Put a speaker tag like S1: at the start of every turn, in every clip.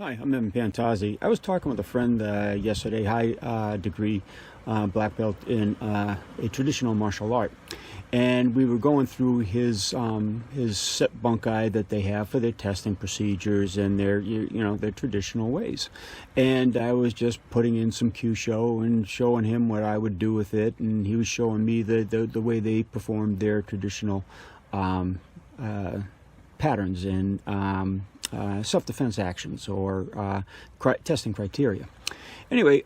S1: Hi, I'm Pantazi. I was talking with a friend yesterday, high degree black belt in a traditional martial art, and we were going through his set bunkai that they have for their testing procedures and their their traditional ways. And I was just putting in some Kyusho and showing him what I would do with it, and he was showing me the way they performed their traditional patterns and self-defense actions or testing criteria. Anyway,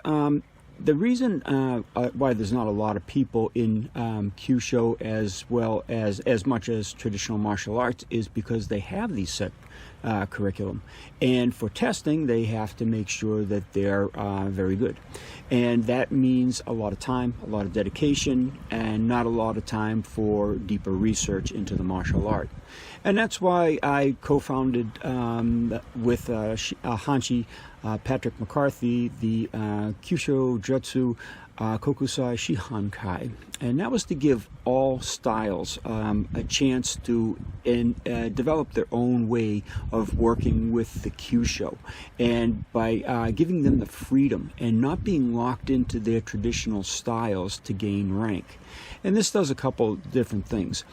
S1: the reason why there's not a lot of people in Kyusho as much as traditional martial arts is because they have these set curriculum, and for testing they have to make sure that they're very good, and that means a lot of time, a lot of dedication, and not a lot of time for deeper research into the martial art. And that's why I co-founded with Hanshi Patrick McCarthy the Kyusho Jutsu Kokusai Shihankai, and that was to give all styles a chance to develop their own way of working with the Kyusho, and by giving them the freedom and not being locked into their traditional styles to gain rank. And this does a couple different things.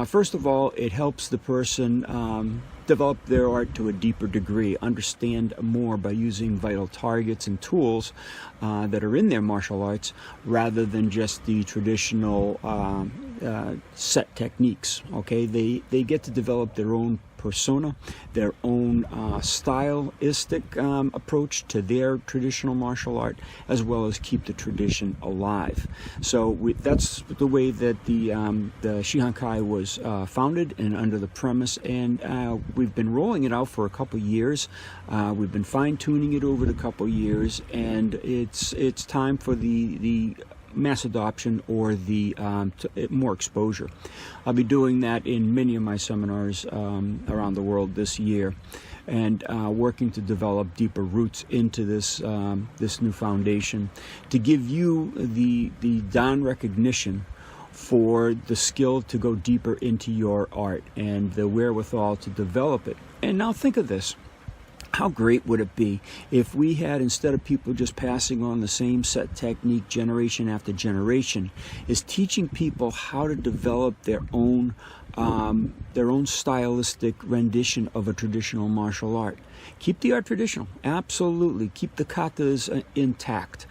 S1: First of all, it helps the person develop their art to a deeper degree, understand more by using vital targets and tools that are in their martial arts rather than just the traditional set techniques. Okay, they get to develop their own persona, their own stylistic approach to their traditional martial art, as well as keep the tradition alive. So that's the way that the Shihankai was founded, and under the premise, and we've been rolling it out for a couple years. We've been fine-tuning it over the couple years, and it's time for the mass adoption or the more exposure. I'll be doing that in many of my seminars around the world this year, and working to develop deeper roots into this this new foundation to give you the down recognition for the skill to go deeper into your art and the wherewithal to develop it. And now think of this. How great would it be if we had, instead of people just passing on the same set technique generation after generation, is teaching people how to develop their own stylistic rendition of a traditional martial art. Keep the art traditional, absolutely. Keep the katas intact.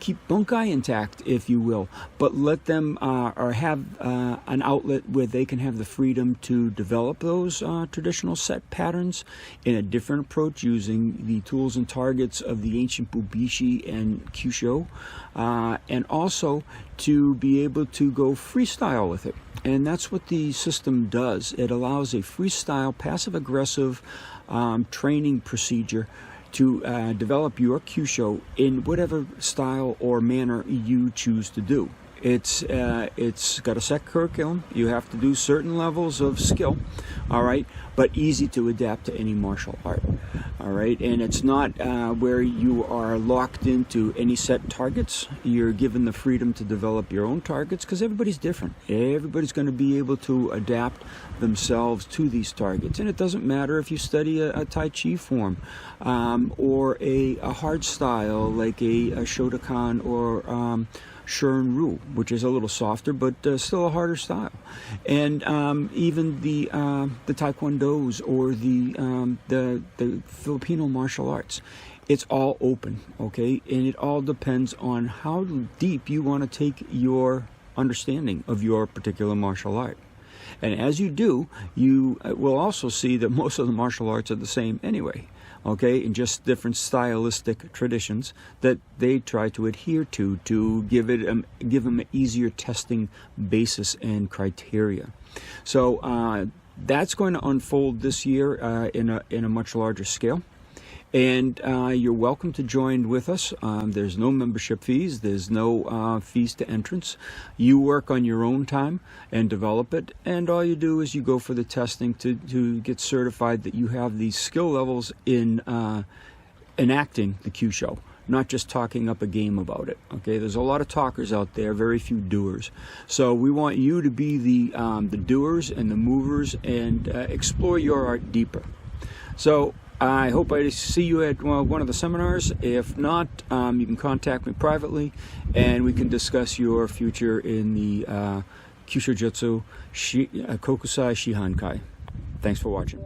S1: Keep Bunkai intact, if you will, but let them or have an outlet where they can have the freedom to develop those traditional set patterns in a different approach using the tools and targets of the ancient Bubishi and Kyusho, and also to be able to go freestyle with it. And that's what the system does. It allows a freestyle, passive-aggressive training procedure to develop your Kyusho in whatever style or manner you choose to do. It's got a set curriculum. You have to do certain levels of skill, all right, but easy to adapt to any martial art, all right. And it's not where you are locked into any set targets. You're given the freedom to develop your own targets because everybody's different. Everybody's going to be able to adapt themselves to these targets, and it doesn't matter if you study a Tai Chi form or a hard style like a Shotokan or Shurun Ryu, which is a little softer but still a harder style, and even the taekwondos or the Filipino martial arts. It's all open, okay, and it all depends on how deep you want to take your understanding of your particular martial art. And as you do, you will also see that most of the martial arts are the same anyway. Okay, and just different stylistic traditions that they try to adhere to give them an easier testing basis and criteria. So that's going to unfold this year in a much larger scale, And you're welcome to join with us. There's no membership fees. There's no fees to entrance. You work on your own time and develop it. And all you do is you go for the testing to get certified that you have these skill levels in enacting the Kyusho, not just talking up a game about it. Okay, there's a lot of talkers out there, very few doers. So we want you to be the doers and the movers and explore your art deeper. So I hope I see you at one of the seminars. If not, you can contact me privately, and we can discuss your future in the Kyusho Jutsu Kokusai Shihankai. Thanks for watching.